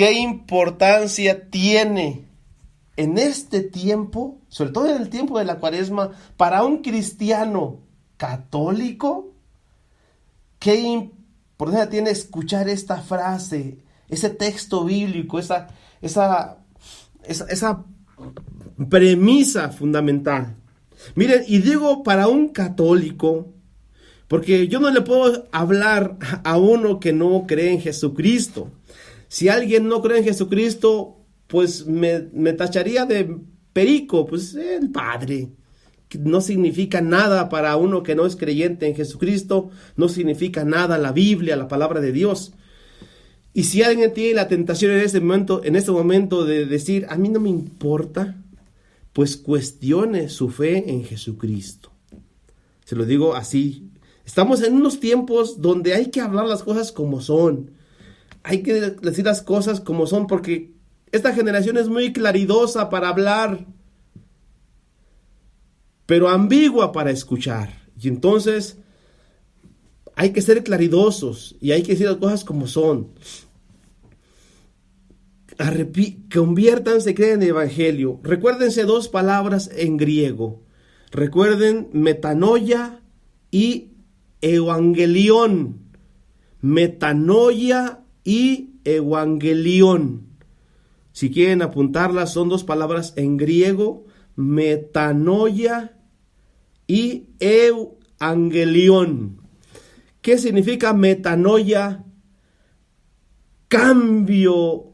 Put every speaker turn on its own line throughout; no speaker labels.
¿qué importancia tiene en este tiempo, sobre todo en el tiempo de la Cuaresma, para un cristiano católico? ¿Qué importancia tiene escuchar esta frase, ese texto bíblico, esa premisa fundamental? Miren, y digo para un católico, porque yo no le puedo hablar a uno que no cree en Jesucristo. Si alguien no cree en Jesucristo, pues me tacharía de perico, pues el padre. No significa nada para uno que no es creyente en Jesucristo, no significa nada la Biblia, la palabra de Dios. Y si alguien tiene la tentación en este momento de decir, a mí no me importa, pues cuestione su fe en Jesucristo. Se lo digo así. Estamos en unos tiempos donde hay que hablar las cosas como son. Hay que decir las cosas como son, porque esta generación es muy claridosa para hablar, pero ambigua para escuchar. Y entonces hay que ser claridosos y hay que decir las cosas como son. Conviértanse, crean en el Evangelio. Recuérdense dos palabras en griego. Recuerden metanoia y evangelión. Metanoia y evangelión. Si quieren apuntarlas, son dos palabras en griego. Metanoia y evangelión. ¿Qué significa metanoia? Cambio,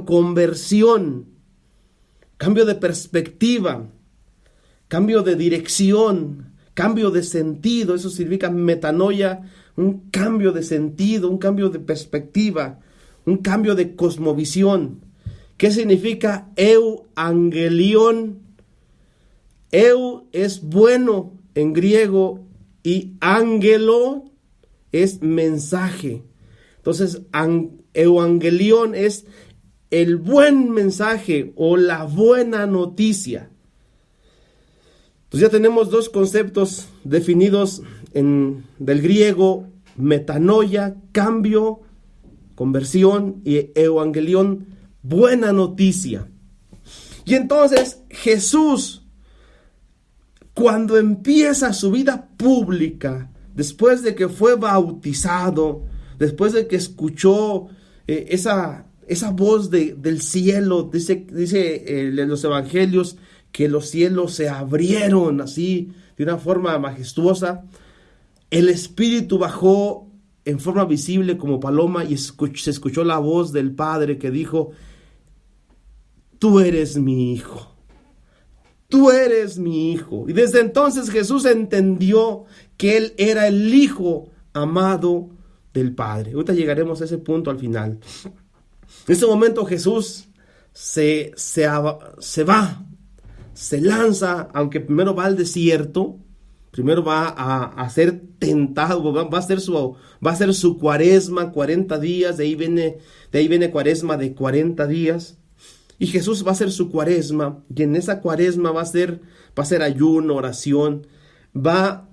conversión, cambio de perspectiva, cambio de dirección, cambio de sentido. Eso significa metanoia, un cambio de sentido, un cambio de perspectiva, un cambio de cosmovisión. ¿Qué significa evangelión? Eu es bueno en griego y ángelo es mensaje. Entonces, evangelión es el buen mensaje o la buena noticia. Entonces ya tenemos dos conceptos definidos del griego: metanoia, cambio, conversión, y evangelión, buena noticia. Y entonces Jesús, cuando empieza su vida pública, después de que fue bautizado, después de que escuchó esa voz del cielo, dice en los evangelios que los cielos se abrieron así de una forma majestuosa. El Espíritu bajó en forma visible como paloma y se escuchó la voz del Padre que dijo: tú eres mi hijo. Tú eres mi hijo. Y desde entonces Jesús entendió que Él era el Hijo amado del Padre. Ahorita llegaremos a ese punto al final. En ese momento Jesús se lanza, aunque primero va al desierto, primero va a ser tentado, va a ser su cuaresma, 40 días, de ahí viene cuaresma de 40 días. Y Jesús va a hacer su cuaresma, y en esa cuaresma va a ser ayuno, oración, va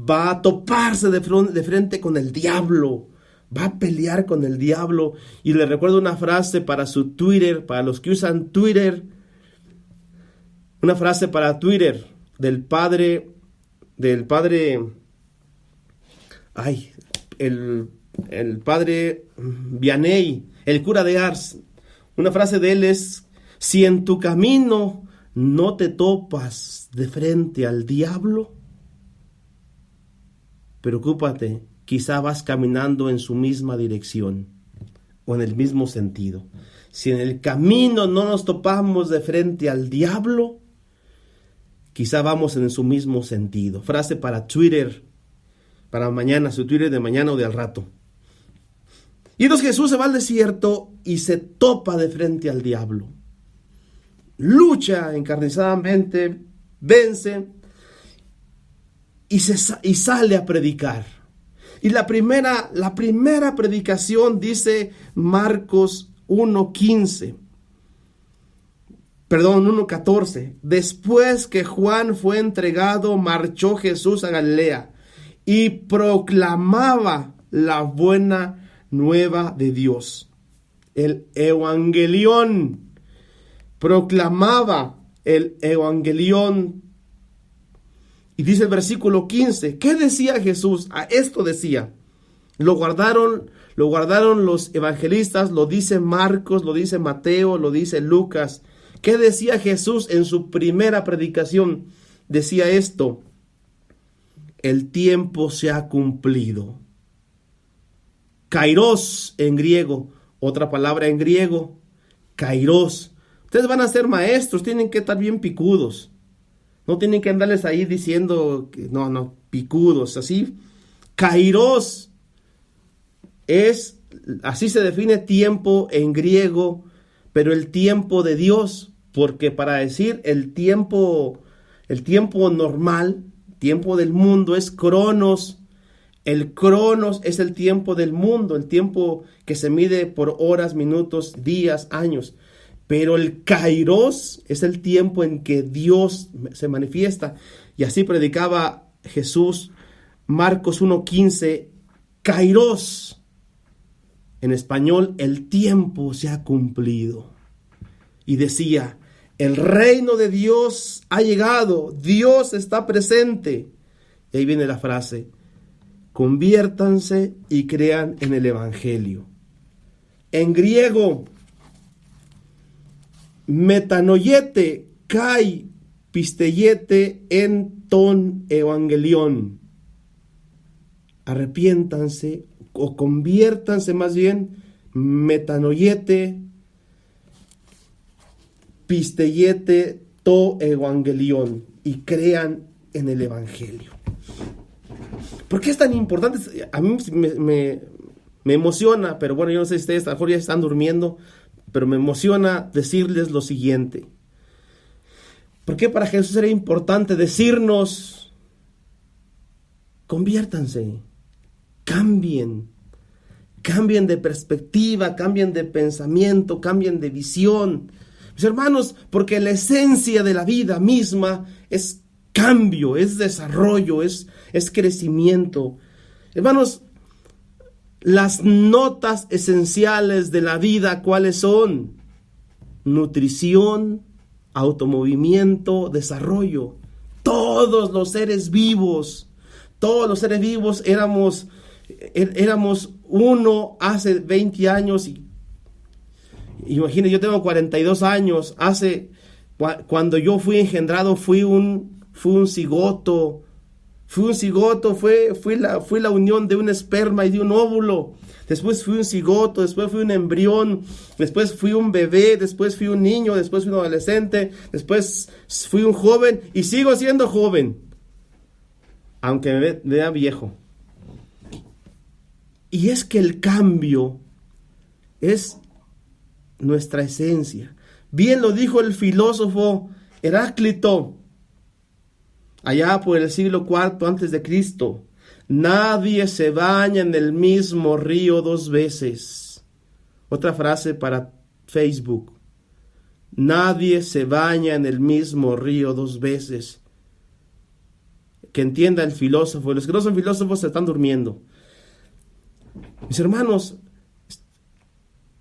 a toparse de frente con el diablo, va a pelear con el diablo. Y le recuerdo una frase para su Twitter, para los que usan Twitter, una frase para Twitter del padre, el padre Vianney, el cura de Ars. Una frase de él es: si en tu camino no te topas de frente al diablo, preocúpate, quizá vas caminando en su misma dirección o en el mismo sentido. Si en el camino no nos topamos de frente al diablo, quizá vamos en su mismo sentido. Frase para Twitter, para mañana, su Twitter de mañana o de al rato. Y entonces Jesús se va al desierto y se topa de frente al diablo. Lucha encarnizadamente, vence y sale a predicar. Y la primera predicación dice Marcos 1:14. Después que Juan fue entregado, marchó Jesús a Galilea y proclamaba la buena nueva de Dios. El evangelión. Proclamaba el evangelión. Y dice el versículo 15, ¿qué decía Jesús? A esto decía. Lo guardaron los evangelistas, lo dice Marcos, lo dice Mateo, lo dice Lucas. ¿Qué decía Jesús en su primera predicación? Decía esto: el tiempo se ha cumplido. Kairos en griego, otra palabra en griego, kairos. Ustedes van a ser maestros, tienen que estar bien picudos. No tienen que andarles ahí diciendo que no, picudos, así. Kairos así se define tiempo en griego, pero el tiempo de Dios, porque para decir el tiempo normal, tiempo del mundo es cronos. El cronos es el tiempo del mundo, el tiempo que se mide por horas, minutos, días, años. Pero el kairos es el tiempo en que Dios se manifiesta. Y así predicaba Jesús, Marcos 1:15, kairos. En español, el tiempo se ha cumplido. Y decía, el reino de Dios ha llegado, Dios está presente. Y ahí viene la frase: conviértanse y crean en el evangelio. En griego, metanoiete kai pisteyete en ton evangelión. Arrepiéntanse o conviértanse, más bien, metanoiete pisteyete to evangelión, y crean en el evangelio. ¿Por qué es tan importante? A mí me emociona, pero bueno, yo no sé si ustedes a lo mejor ya están durmiendo, pero me emociona decirles lo siguiente. ¿Por qué para Jesús era importante decirnos: conviértanse, cambien de perspectiva, cambien de pensamiento, cambien de visión? Mis hermanos, porque la esencia de la vida misma es cambio, es desarrollo, es crecimiento. Hermanos, las notas esenciales de la vida, ¿cuáles son? Nutrición, automovimiento, desarrollo. Todos los seres vivos éramos uno hace 20 años. Imagínense, yo tengo 42 años. Cuando yo fui engendrado, fui un cigoto. Fui la unión de un esperma y de un óvulo. Después fui un cigoto, después fui un embrión, después fui un bebé, después fui un niño, después fui un adolescente, después fui un joven y sigo siendo joven, aunque me vea viejo. Y es que el cambio es nuestra esencia. Bien lo dijo el filósofo Heráclito, allá por el siglo IV antes de Cristo: nadie se baña en el mismo río 2 veces. Otra frase para Facebook: nadie se baña en el mismo río 2 veces. Que entienda el filósofo. Los que no son filósofos se están durmiendo. Mis hermanos,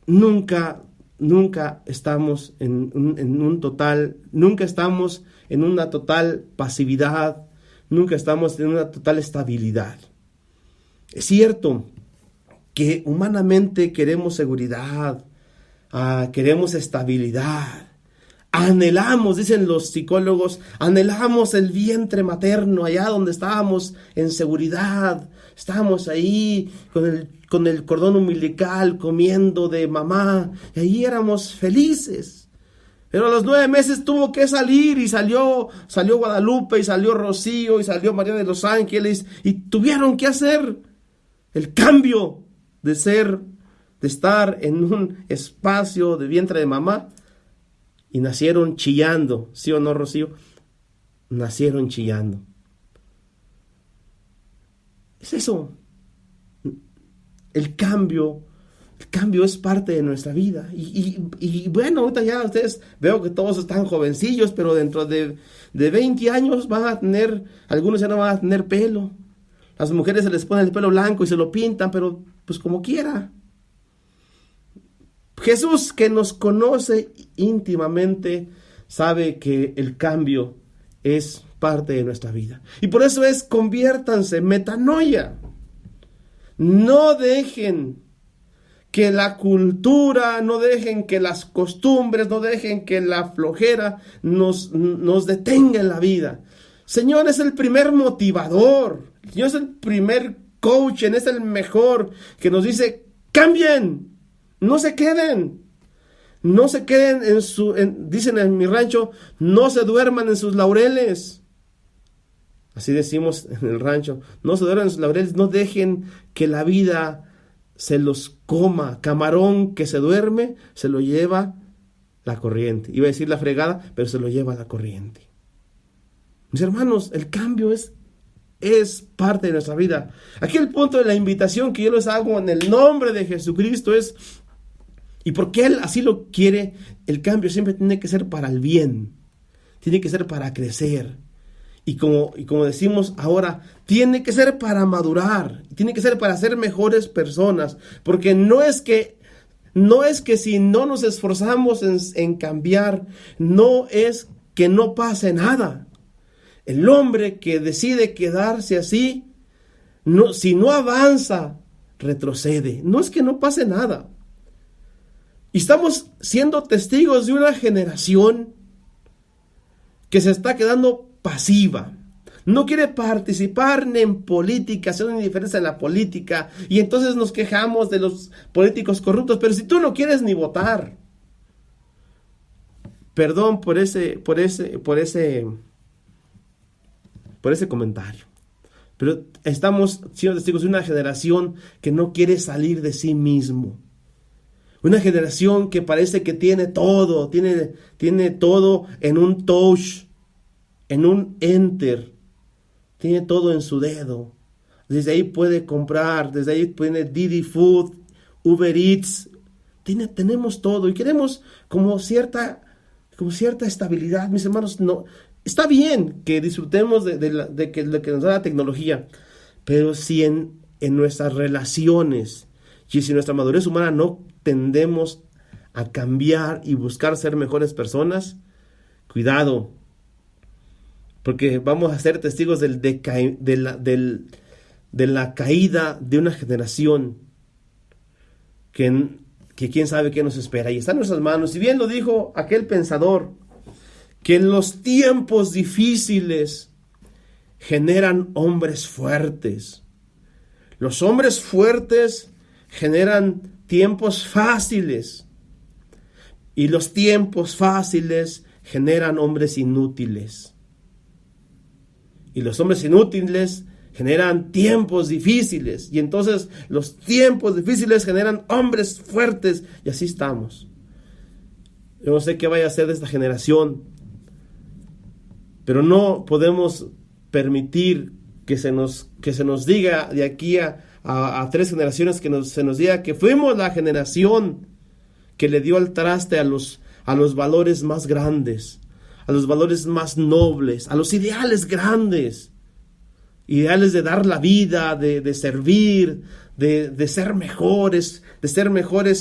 nunca estamos nunca estamos en una total pasividad, nunca estamos en una total estabilidad. Es cierto que humanamente queremos seguridad, queremos estabilidad, anhelamos, dicen los psicólogos, anhelamos el vientre materno, allá donde estábamos en seguridad, estábamos ahí con el cordón umbilical comiendo de mamá, y ahí éramos felices. Pero a los 9 meses tuvo que salir, y salió Guadalupe, y salió Rocío, y salió María de los Ángeles, y tuvieron que hacer el cambio de estar en un espacio de vientre de mamá, y nacieron chillando. ¿Sí o no, Rocío? Nacieron chillando. Es eso. El cambio es parte de nuestra vida. Y bueno, ahorita ya ustedes veo que todos están jovencillos, pero dentro de 20 años van a tener, algunos ya no van a tener pelo. Las mujeres se les pone el pelo blanco y se lo pintan, pero pues como quiera. Jesús, que nos conoce íntimamente, sabe que el cambio es parte de nuestra vida. Y por eso conviértanse, metanoia. No dejen que la cultura, no dejen que las costumbres, no dejen que la flojera nos detenga en la vida. Señor es el primer motivador, el Señor es el primer coach, es el mejor, que nos dice, cambien, no se queden dicen en mi rancho, no se duerman en sus laureles. Así decimos en el rancho, no se duerman en sus laureles, no dejen que la vida se los coma. Camarón que se duerme, se lo lleva la corriente. Iba a decir la fregada, pero se lo lleva la corriente. Mis hermanos, el cambio es parte de nuestra vida. Aquí el punto de la invitación que yo les hago en el nombre de Jesucristo es, y porque Él así lo quiere, el cambio siempre tiene que ser para el bien, tiene que ser para crecer. Y como decimos ahora, tiene que ser para madurar, tiene que ser para ser mejores personas, porque no es que si no nos esforzamos en cambiar, no es que no pase nada. El hombre que decide quedarse así, si no avanza, retrocede. No es que no pase nada. Y estamos siendo testigos de una generación que se está quedando pasiva. No quiere participar ni en política, son indiferentes en la política. Y entonces nos quejamos de los políticos corruptos. Pero si tú no quieres ni votar, perdón por ese comentario. Pero estamos siendo testigos de una generación que no quiere salir de sí mismo. Una generación que parece que tiene todo en un touch, en un enter. Tiene todo en su dedo. Desde ahí puede comprar, desde ahí tiene Didi Food, Uber Eats. Tenemos todo y queremos como cierta estabilidad, mis hermanos. No, está bien que disfrutemos de lo que nos da la tecnología, pero si en nuestras relaciones y si en nuestra madurez humana no tendemos a cambiar y buscar ser mejores personas, cuidado, porque vamos a ser testigos de la caída de una generación que quién sabe qué nos espera. Y está en nuestras manos. Si bien lo dijo aquel pensador, que en los tiempos difíciles generan hombres fuertes. Los hombres fuertes generan tiempos fáciles. Y los tiempos fáciles generan hombres inútiles. Y los hombres inútiles generan tiempos difíciles. Y entonces los tiempos difíciles generan hombres fuertes. Y así estamos. Yo no sé qué vaya a ser de esta generación, pero no podemos permitir que se nos diga de aquí a 3 generaciones se nos diga que fuimos la generación que le dio al traste a los valores más grandes, a los valores más nobles, a los ideales grandes, ideales de dar la vida, de servir, de ser mejores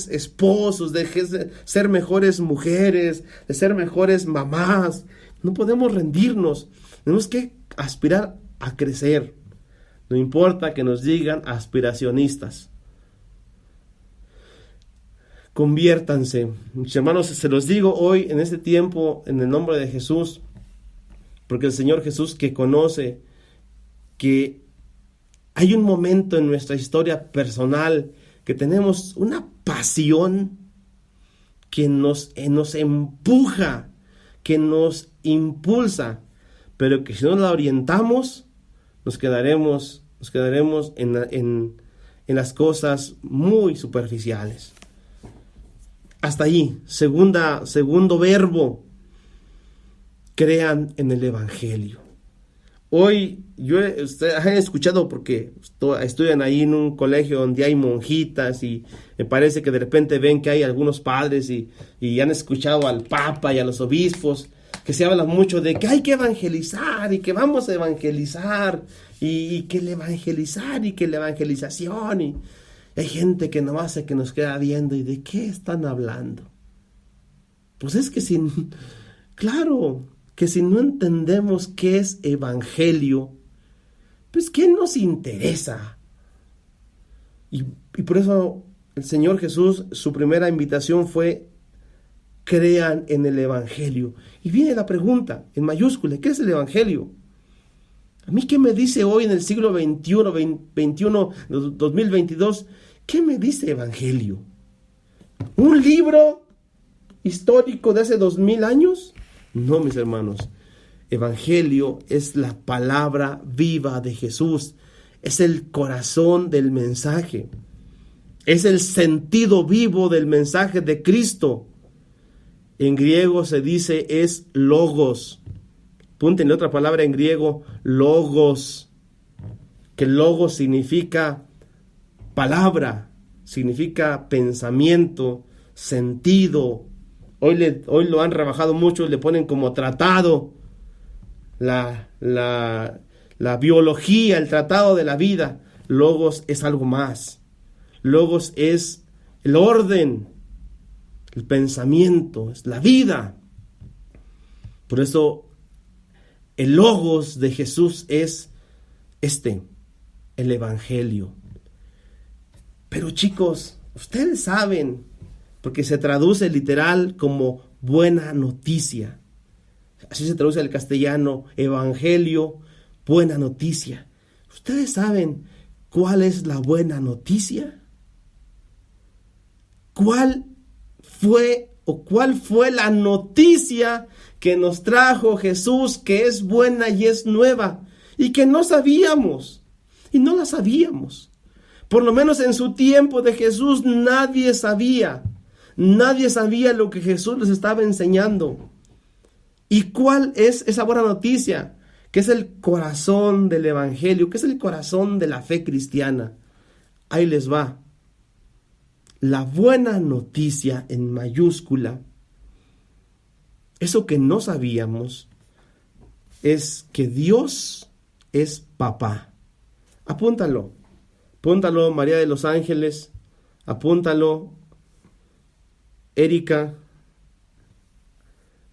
esposos, de ser mejores mujeres, de ser mejores mamás. No podemos rendirnos, tenemos que aspirar a crecer. No importa que nos digan aspiracionistas. Conviértanse. Mis hermanos, se los digo hoy en este tiempo en el nombre de Jesús, porque el Señor Jesús, que conoce que hay un momento en nuestra historia personal que tenemos una pasión que nos empuja, que nos impulsa, pero que si no la orientamos, nos quedaremos en las cosas muy superficiales. Hasta ahí. Segundo verbo, crean en el Evangelio. Hoy ustedes han escuchado, porque estudian ahí en un colegio donde hay monjitas, y me parece que de repente ven que hay algunos padres y han escuchado al Papa y a los obispos que se habla mucho de que hay que evangelizar y que vamos a evangelizar y que el evangelizar y que la evangelización y Hay gente que nomás se que nos queda viendo y ¿de qué están hablando? Pues es que claro, que si no entendemos qué es evangelio, pues ¿qué nos interesa? Y por eso el Señor Jesús, su primera invitación fue: crean en el evangelio. Y viene la pregunta en mayúscula: ¿qué es el evangelio? A mí, ¿qué me dice hoy en el siglo XXI, 2022? ¿Qué me dice evangelio? ¿Un libro histórico de hace 2000 años? No, mis hermanos. Evangelio es la palabra viva de Jesús. Es el corazón del mensaje. Es el sentido vivo del mensaje de Cristo. En griego se dice es logos. Apúntenle otra palabra en griego, logos. Que logos significa palabra, significa pensamiento, sentido. Hoy lo han rebajado mucho, le ponen como tratado. La biología, el tratado de la vida. Logos es algo más. Logos es el orden, el pensamiento, es la vida. Por eso el logos de Jesús es el evangelio. Pero chicos, ustedes saben, porque se traduce literal como buena noticia. Así se traduce al castellano, evangelio, buena noticia. ¿Ustedes saben cuál es la buena noticia? ¿Cuál fue la noticia que nos trajo Jesús, que es buena y es nueva, y que no sabíamos, y no la sabíamos? Por lo menos en su tiempo de Jesús nadie sabía lo que Jesús les estaba enseñando. ¿Y cuál es esa buena noticia? Que es el corazón del evangelio, que es el corazón de la fe cristiana. Ahí les va. La buena noticia en mayúscula, eso que no sabíamos, es que Dios es papá. Apúntalo María de los Ángeles, apúntalo Erika.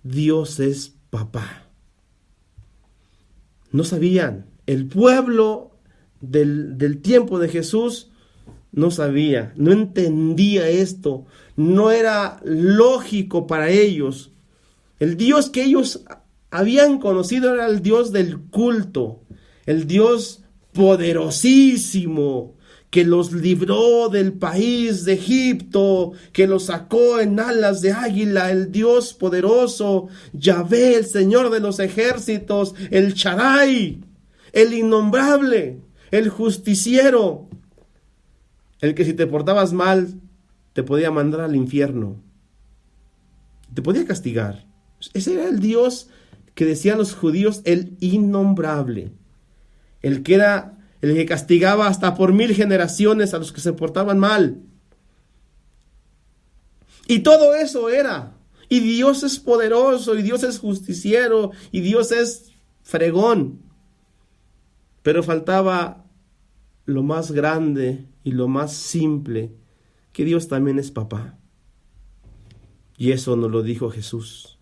Dios es papá. No sabían. El pueblo del tiempo de Jesús no sabía, no entendía esto. No era lógico para ellos. El Dios que ellos habían conocido era el Dios del culto, el Dios poderosísimo, que los libró del país de Egipto, que los sacó en alas de águila, el Dios poderoso, Yahvé, el Señor de los ejércitos, el Shaddai, el innombrable, el justiciero, el que si te portabas mal te podía mandar al infierno, te podía castigar. Ese era el Dios que decían los judíos, el innombrable, el que castigaba hasta por 1000 generaciones a los que se portaban mal. Y todo eso era. Y Dios es poderoso, y Dios es justiciero, y Dios es fregón. Pero faltaba lo más grande y lo más simple, que Dios también es papá. Y eso nos lo dijo Jesús.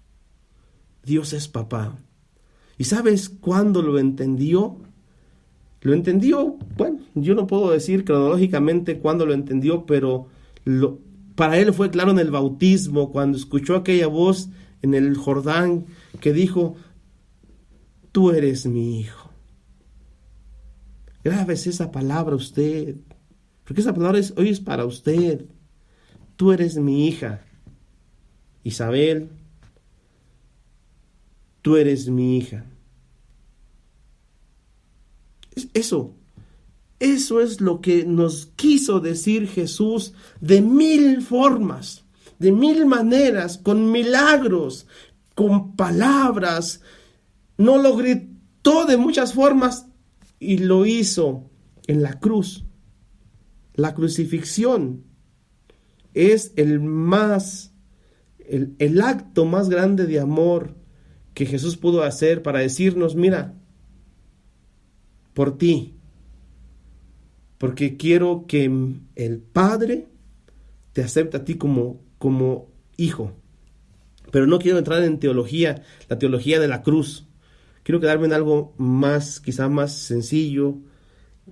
Dios es papá. ¿Y sabes cuándo lo entendió? Lo entendió, bueno, yo no puedo decir cronológicamente cuándo lo entendió, pero para él fue claro en el bautismo, cuando escuchó aquella voz en el Jordán que dijo: tú eres mi hijo. Grábese esa palabra usted, porque esa palabra hoy es para usted. Tú eres mi hija. Isabel, tú eres mi hija. Eso es lo que nos quiso decir Jesús de 1000 formas, de 1000 maneras, con milagros, con palabras. No lo gritó de muchas formas y lo hizo en la cruz. La crucifixión es el acto más grande de amor que Jesús pudo hacer para decirnos: mira, por ti porque quiero que el Padre te acepte a ti como hijo. Pero no quiero entrar en teología, la teología de la cruz. Quiero quedarme en algo más, quizá más sencillo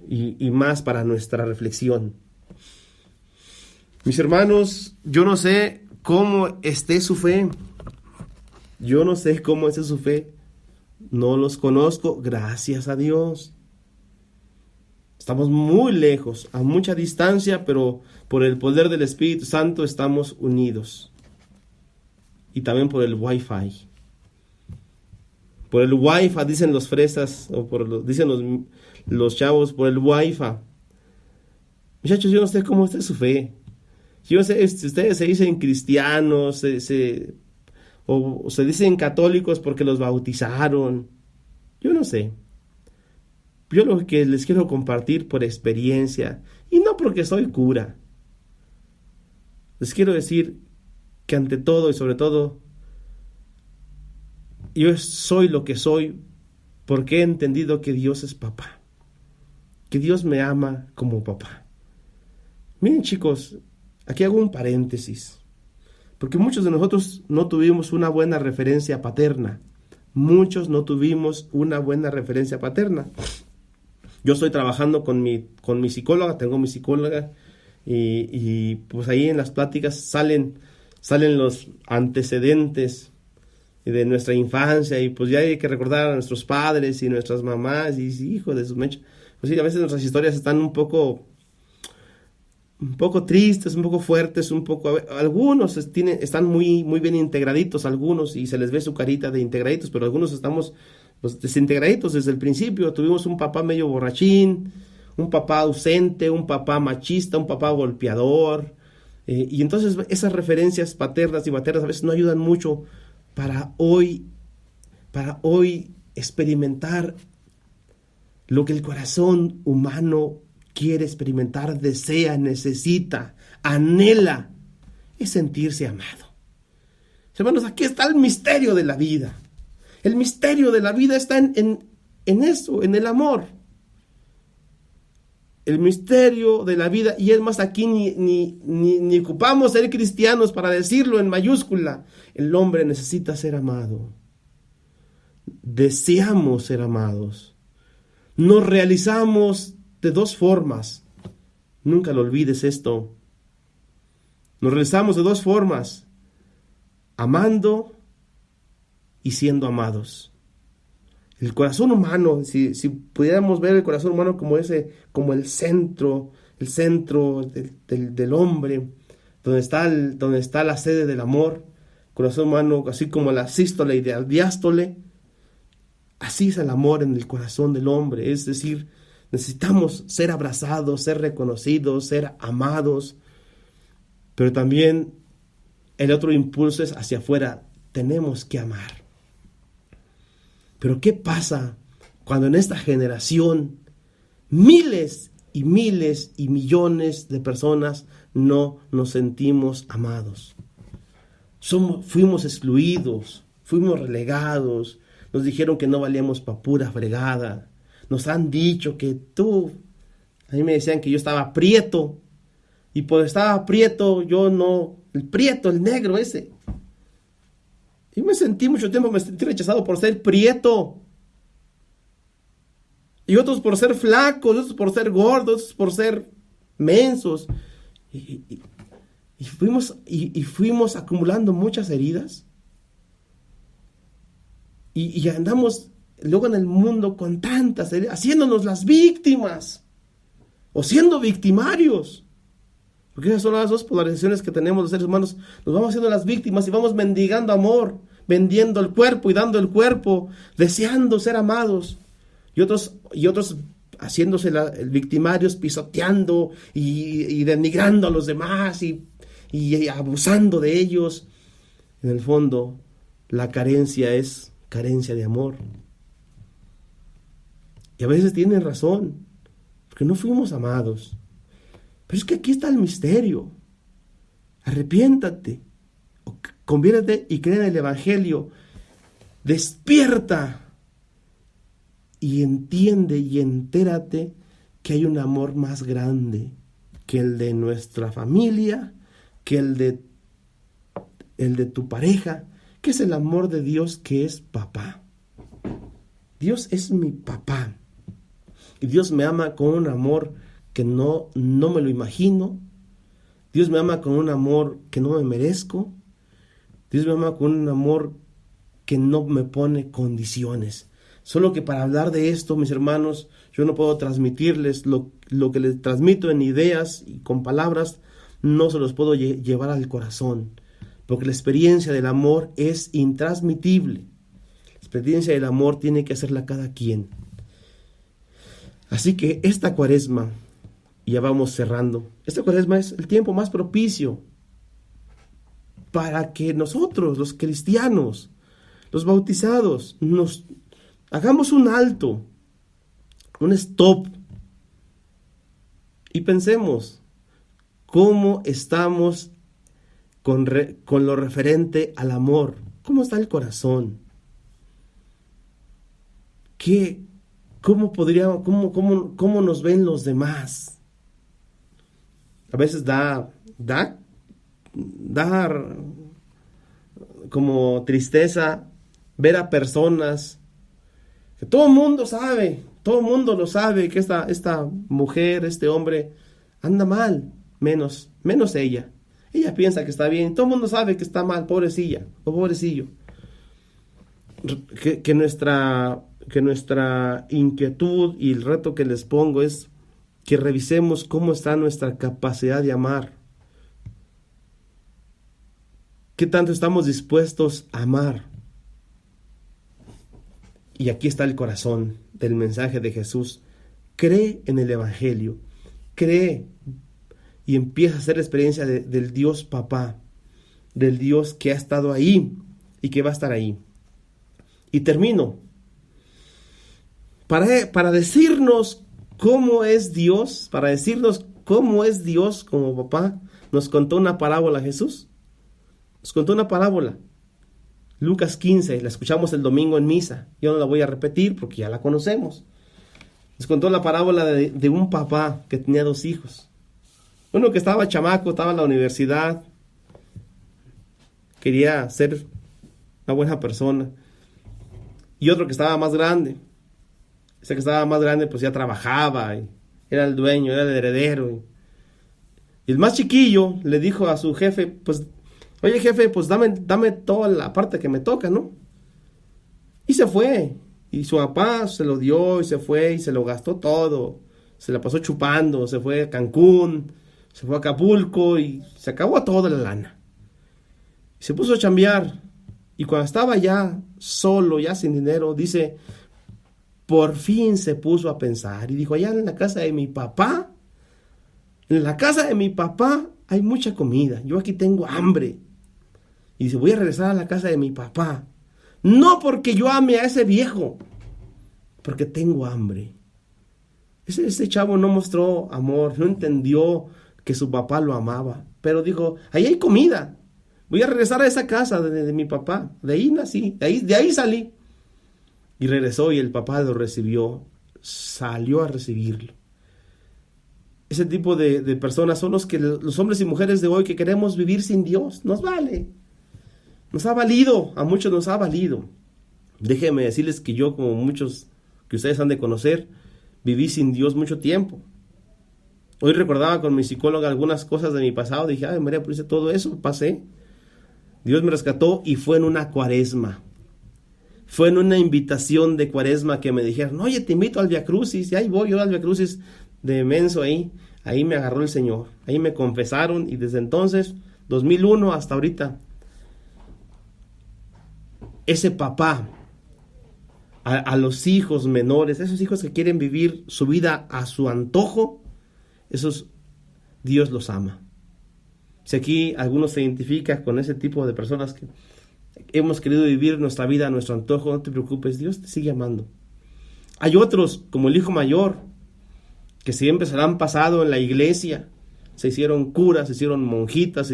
y más para nuestra reflexión. Mis hermanos, yo no sé cómo esté su fe. Yo no sé cómo esté su fe. No los conozco, gracias a Dios. Estamos muy lejos, a mucha distancia, pero por el poder del Espíritu Santo estamos unidos. Y también por el Wi-Fi. Por el Wi-Fi, dicen los fresas, dicen los chavos, por el Wi-Fi. Muchachos, yo no sé cómo está su fe. Yo no sé si ustedes se dicen cristianos, o se dicen católicos porque los bautizaron. Yo no sé. Yo lo que les quiero compartir por experiencia, y no porque soy cura, les quiero decir que ante todo y sobre todo, yo soy lo que soy porque he entendido que Dios es papá, que Dios me ama como papá. Miren, chicos, aquí hago un paréntesis, porque muchos de nosotros no tuvimos una buena referencia paterna. Muchos no tuvimos una buena referencia paterna. Yo estoy trabajando con mi psicóloga, tengo mi psicóloga, y pues ahí en las pláticas salen los antecedentes de nuestra infancia, y pues ya hay que recordar a nuestros padres y nuestras mamás, y hijo de su mecha. Pues sí, a veces nuestras historias están un poco tristes, un poco fuertes, algunos están muy, muy bien integraditos, algunos, y se les ve su carita de integraditos, pero algunos estamos pues desintegraditos desde el principio. Tuvimos un papá medio borrachín, un papá ausente, un papá machista, un papá golpeador, y entonces esas referencias paternas y maternas a veces no ayudan mucho para hoy experimentar lo que el corazón humano quiere experimentar, desea, necesita, anhela, es sentirse amado. Hermanos, aquí está el misterio de la vida. El misterio de la vida está en eso, en el amor. El misterio de la vida, y es más, aquí ni ocupamos ser cristianos para decirlo en mayúscula. El hombre necesita ser amado. Deseamos ser amados. Nos realizamos de dos formas. Nunca lo olvides esto. Nos realizamos de dos formas: amando y siendo amados. El corazón humano, si pudiéramos ver el corazón humano como el centro del hombre, donde está la sede del amor, corazón humano, así como la sístole y la diástole, así es el amor en el corazón del hombre. Es decir, necesitamos ser abrazados, ser reconocidos, ser amados, pero también el otro impulso es hacia afuera. Tenemos que amar. Pero ¿qué pasa cuando en esta generación miles y miles y millones de personas no nos sentimos amados? Fuimos excluidos, fuimos relegados, nos dijeron que no valíamos pa' pura fregada, nos han dicho que a mí me decían que yo estaba prieto, y por estaba prieto, yo no, el prieto, el negro ese. Y mucho tiempo me sentí rechazado por ser prieto. Y otros por ser flacos, otros por ser gordos, otros por ser mensos. Y fuimos acumulando muchas heridas. Y andamos luego en el mundo con tantas heridas, haciéndonos las víctimas o siendo victimarios. Porque esas son las dos polarizaciones que tenemos los seres humanos. Nos vamos haciendo las víctimas y vamos mendigando amor, vendiendo el cuerpo y dando el cuerpo, deseando ser amados. Y otros haciéndose victimarios, pisoteando y denigrando a los demás y abusando de ellos. En el fondo, la carencia es carencia de amor. Y a veces tienen razón, porque no fuimos amados. Pero es que aquí está el misterio. Arrepiéntate, conviértete y cree en el Evangelio. Despierta y entiende y entérate que hay un amor más grande que el de nuestra familia, que el de tu pareja, que es el amor de Dios, que es papá. Dios es mi papá. Y Dios me ama con un amor que no me lo imagino. Dios me ama con un amor que no me merezco. Dios me ama con un amor que no me pone condiciones. Solo que para hablar de esto, mis hermanos, yo no puedo transmitirles lo que les transmito en ideas y con palabras, no se los puedo llevar al corazón, porque la experiencia del amor es intransmitible. La experiencia del amor tiene que hacerla cada quien. Así que esta Cuaresma, y ya vamos cerrando, esta Cuaresma es el tiempo más propicio para que nosotros, los cristianos, los bautizados, nos hagamos un alto, un stop, y pensemos cómo estamos con lo referente al amor. ¿Cómo está el corazón? ¿Cómo nos ven los demás? A veces da como tristeza ver a personas que todo el mundo lo sabe, que esta mujer, este hombre anda mal, menos ella. Ella piensa que está bien, todo el mundo sabe que está mal, pobrecilla o pobrecillo. Que nuestra inquietud y el reto que les pongo es que revisemos cómo está nuestra capacidad de amar. ¿Qué tanto estamos dispuestos a amar? Y aquí está el corazón del mensaje de Jesús. Cree en el Evangelio, cree y empieza a hacer la experiencia del Dios Papá, del Dios que ha estado ahí y que va a estar ahí. Y termino. Para decirnos cómo es Dios, como papá, nos contó una parábola Jesús. Nos contó una parábola. Lucas 15, la escuchamos el domingo en misa. Yo no la voy a repetir porque ya la conocemos. Nos contó la parábola de un papá que tenía 2 hijos. Uno que estaba chamaco, estaba en la universidad, quería ser una buena persona. Y otro que estaba más grande. Ese que estaba más grande pues ya trabajaba, y era el dueño, era el heredero. Y el más chiquillo le dijo a su jefe, pues, oye jefe, pues dame toda la parte que me toca, ¿no? Y se fue. Y su papá se lo dio y se fue y se lo gastó todo. Se la pasó chupando, se fue a Cancún, se fue a Acapulco y se acabó toda la lana. Y se puso a chambear. Y cuando estaba ya solo, ya sin dinero, dice, por fin se puso a pensar y dijo, allá en la casa de mi papá hay mucha comida, yo aquí tengo hambre. Y dice, voy a regresar a la casa de mi papá. No porque yo ame a ese viejo, porque tengo hambre. Ese chavo no mostró amor, no entendió que su papá lo amaba, pero dijo, ahí hay comida. Voy a regresar a esa casa de mi papá. De ahí nací, de ahí salí. Y regresó y el papá lo recibió. Salió a recibirlo. Ese tipo de personas son los hombres y mujeres de hoy que queremos vivir sin Dios. Nos vale. Nos ha valido. A muchos nos ha valido. Déjenme decirles que yo, como muchos que ustedes han de conocer, viví sin Dios mucho tiempo. Hoy recordaba con mi psicóloga algunas cosas de mi pasado. Dije, ay María, pues hice todo eso, pasé. Dios me rescató y fue en una Cuaresma. Fue en una invitación de Cuaresma que me dijeron, oye, te invito al Viacrucis. Y ahí voy yo al Viacrucis de menso ahí. Ahí me agarró el Señor. Ahí me confesaron y desde entonces, 2001 hasta ahorita, ese papá a los hijos menores, esos hijos que quieren vivir su vida a su antojo, esos Dios los ama. Si aquí algunos se identifican con ese tipo de personas que hemos querido vivir nuestra vida a nuestro antojo, no te preocupes, Dios te sigue amando. Hay otros, como el hijo mayor, que siempre se la han pasado en la iglesia, se hicieron curas, se hicieron monjitas,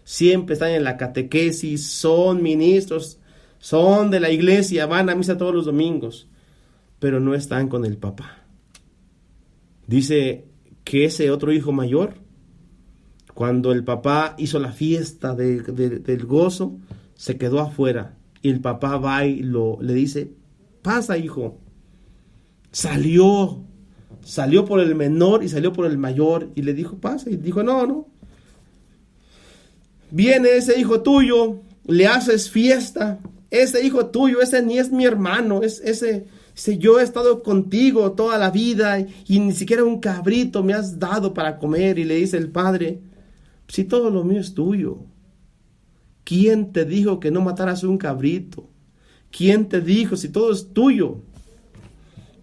siempre están en la catequesis, son ministros, son de la iglesia, van a misa todos los domingos, pero no están con el papá. Dice que ese otro hijo mayor, cuando el papá hizo la fiesta del gozo, se quedó afuera. Y el papá va y le dice, pasa, hijo. Salió por el menor y salió por el mayor y le dijo, pasa. Y dijo, no. Viene ese hijo tuyo, le haces fiesta. Ese hijo tuyo, ese ni es mi hermano, ese yo he estado contigo toda la vida y ni siquiera un cabrito me has dado para comer. Y le dice el padre, si todo lo mío es tuyo, ¿quién te dijo que no mataras un cabrito? ¿Quién te dijo si todo es tuyo?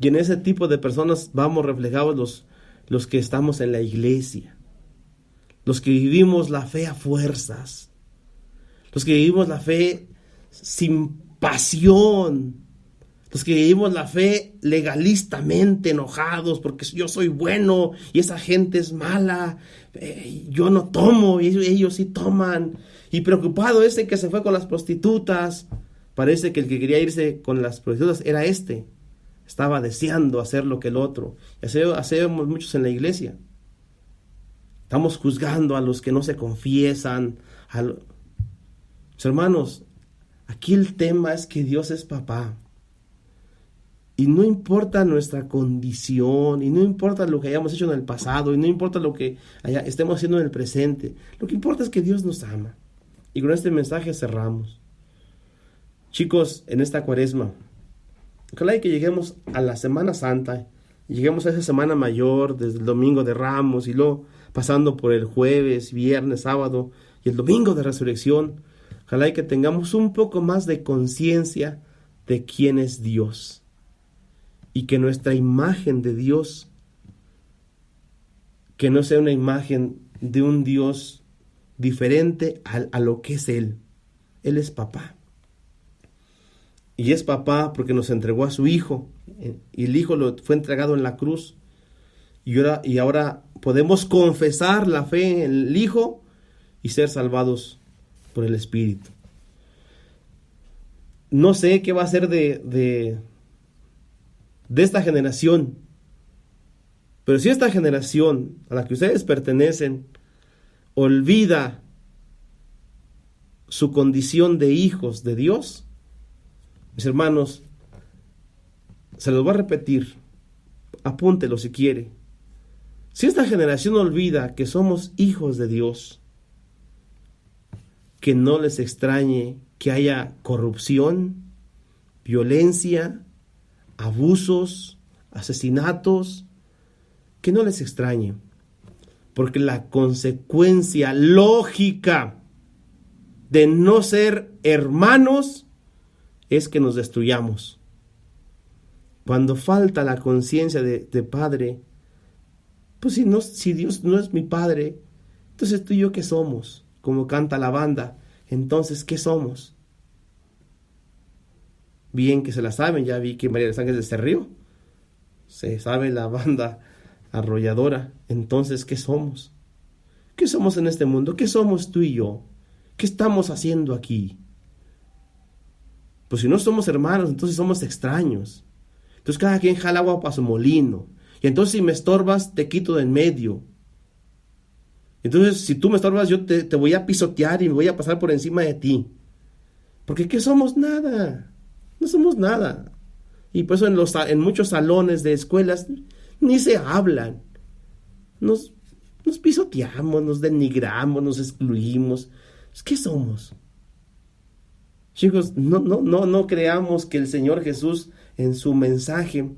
Y en ese tipo de personas vamos reflejados los que estamos en la iglesia, los que vivimos la fe a fuerzas, los que vivimos la fe sin pasión, los que vivimos la fe legalistamente enojados porque yo soy bueno y esa gente es mala, yo no tomo y ellos sí toman, y preocupado ese que se fue con las prostitutas. Parece que el que quería irse con las prostitutas era estaba deseando hacer lo que el otro. Y hacemos muchos en la iglesia. Estamos juzgando a los que no se confiesan. Mis hermanos, aquí el tema es que Dios es papá. Y no importa nuestra condición, y no importa lo que hayamos hecho en el pasado, y no importa lo que estemos haciendo en el presente. Lo que importa es que Dios nos ama. Y con este mensaje cerramos. Chicos, en esta Cuaresma, ojalá que lleguemos a la Semana Santa, lleguemos a esa Semana Mayor, desde el Domingo de Ramos, y luego pasando por el jueves, viernes, sábado, y el Domingo de Resurrección. Ojalá que tengamos un poco más de conciencia de quién es Dios. Y que nuestra imagen de Dios, que no sea una imagen de un Dios diferente a lo que es Él. Él es papá. Y es papá porque nos entregó a su Hijo. Y el Hijo lo fue entregado en la cruz. Y ahora podemos confesar la fe en el Hijo y ser salvados por el Espíritu. No sé qué va a ser de esta generación. Pero si esta generación a la que ustedes pertenecen olvida su condición de hijos de Dios, mis hermanos, se los voy a repetir, apúntelo si quiere. Si esta generación olvida que somos hijos de Dios, que no les extrañe que haya corrupción, violencia, abusos, asesinatos, que no les extrañe, porque la consecuencia lógica de no ser hermanos es que nos destruyamos. Cuando falta la conciencia de padre, pues si Dios no es mi padre, entonces tú y yo ¿qué somos? Como canta la banda, entonces ¿qué somos? Bien que se la saben, ya vi que María de los Ángeles se rió. Se sabe la banda arrolladora. Entonces, ¿qué somos? ¿Qué somos en este mundo? ¿Qué somos tú y yo? ¿Qué estamos haciendo aquí? Pues si no somos hermanos, entonces somos extraños. Entonces cada quien jala agua para su molino. Y entonces si me estorbas, te quito de en medio. Entonces si tú me estorbas, yo te voy a pisotear y me voy a pasar por encima de ti. Porque ¿qué somos? Nada. No somos nada. Y por eso en muchos salones de escuelas ni se hablan. Nos pisoteamos, nos denigramos, nos excluimos. ¿Qué somos? Chicos, no creamos que el Señor Jesús en su mensaje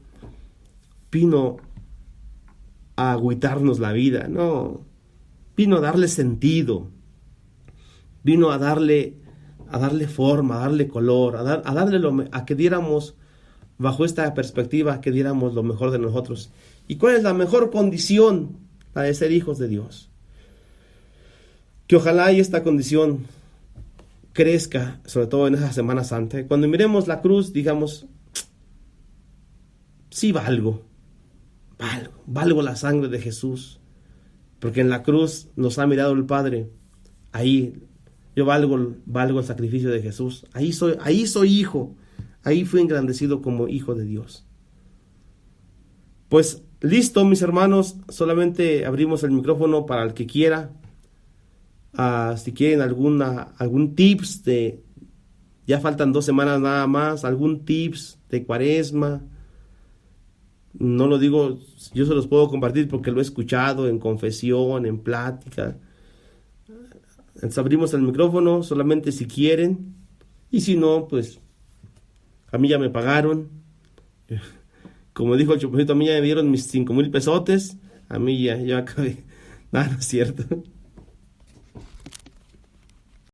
vino a agüitarnos la vida. No, vino a darle sentido. Vino a darle forma, a darle color, a que diéramos, bajo esta perspectiva, que diéramos lo mejor de nosotros. ¿Y cuál es la mejor condición? La de ser hijos de Dios. Que ojalá y esta condición crezca, sobre todo en esa Semana Santa. Cuando miremos la cruz, digamos, sí valgo la sangre de Jesús, porque en la cruz nos ha mirado el Padre. Ahí yo valgo el sacrificio de Jesús. Ahí soy hijo. Ahí fui engrandecido como hijo de Dios. Pues listo, mis hermanos, solamente abrimos el micrófono para el que quiera. Si quieren algún tips ya faltan 2 semanas nada más, algún tips de Cuaresma. No lo digo, yo se los puedo compartir porque lo he escuchado en confesión, en plática. Entonces abrimos el micrófono solamente si quieren. Y si no, pues a mí ya me pagaron. Como dijo el Chuponcito, a mí ya me dieron mis 5,000 pesotes. A mí ya acabé. Nada, no es cierto.